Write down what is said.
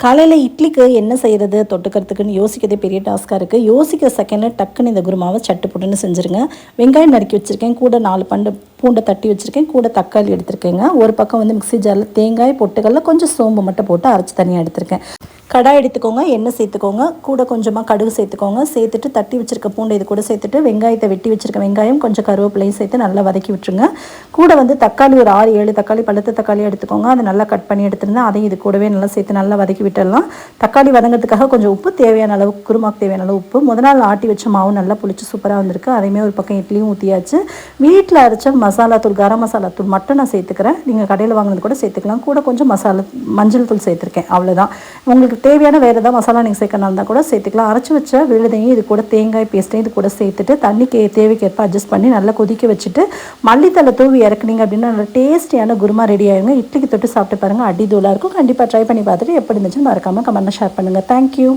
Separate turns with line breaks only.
காலையில் இட்லிக்கு என்ன செய்கிறது தொட்டுக்கிறதுக்குன்னு யோசிக்கிறதே பெரிய டாஸ்க்காக இருக்குது. யோசிக்கிற செகண்டில் டக்குன்னு இந்த குருமாவை சட்டு புட்டுன்னு செஞ்சுருங்க. வெங்காயம் நறுக்கி வச்சுருக்கேன், கூட 4 பண்டு பூண்டை தட்டி வச்சுருக்கேன், கூட தக்காளி எடுத்திருக்கேங்க. ஒரு பக்கம் வந்து மிக்ஸி ஜாரில் தேங்காய் பொட்டுக்கடலை கொஞ்சம் சோம்பு மட்டும் போட்டு அரைச்சி தனியாக எடுத்திருக்கேன். கடாய் எடுத்துக்கோங்க, எண்ணெய் சேர்த்துக்கோங்க, கூட கொஞ்சமாக கடுகு சேர்த்துக்கோங்க. சேர்த்துட்டு தட்டி வச்சுருக்க பூண்டை இது கூட சேர்த்துட்டு வெங்காயத்தை வெட்டி வச்சுருக்க வெங்காயம் கொஞ்சம் கருவேப்பிலையும் சேர்த்து நல்லா வதக்கி விட்டுருங்க. கூட வந்து தக்காளி ஒரு 6-7 தக்காளி பழுத்த தக்காளி எடுத்துக்கோங்க. அதை நல்லா கட் பண்ணி எடுத்துருந்தேன். அதையும் இது கூடவே நல்லா சேர்த்து நல்லா வதக்கி விட்டுடலாம். தக்காளி வதங்கிறதுக்காக கொஞ்சம் உப்பு, தேவையான அளவு குருமாக்கு தேவையான அளவு உப்பு. முத நாள் ஆட்டி வச்ச மாவு நல்லா புளிச்சு சூப்பராக வந்திருக்கு. அதையுமே ஒரு பக்கம் இட்லியும் ஊற்றியாச்சு. வீட்டில் அரைச்ச மசாலா தூள், கரம் மசாலா தூள் மட்டும் நான் சேர்த்துக்கிறேன். நீங்கள் கடையில் வாங்கினது கூட சேர்த்துக்கலாம். கூட கொஞ்சம் மஞ்சள் தூள் சேர்த்துருக்கேன், அவ்வளோதான். உங்களுக்கு தேவையான வேறு ஏதாவது மசாலா நீங்கள் சேர்க்கணும் இருந்தால் கூட சேர்த்துக்கலாம். அரைச்சி வச்ச விழுதையும் இது கூட தேங்காய் பேஸ்ட்டையும் இது கூட சேர்த்துட்டு தண்ணிக்கு தேவைக்கேற்ப அட்ஜஸ்ட் பண்ணி நல்லா கொதிக்க வச்சுட்டு மல்லித்தலை தூவி இறக்குனீங்க அப்படின்னா நல்லா டேஸ்டியான குருமா ரெடி ஆகிடுங்க. இட்லிக்கு தொட்டு சாப்பிட்டு பாருங்கள், அடி தூளாக இருக்கும். கண்டிப்பாக ட்ரை பண்ணி பார்த்துட்டு எப்படி இருந்துச்சுன்னு மறக்காமல் கமெண்ட்டில் ஷேர் பண்ணுங்கள். தேங்க்யூ.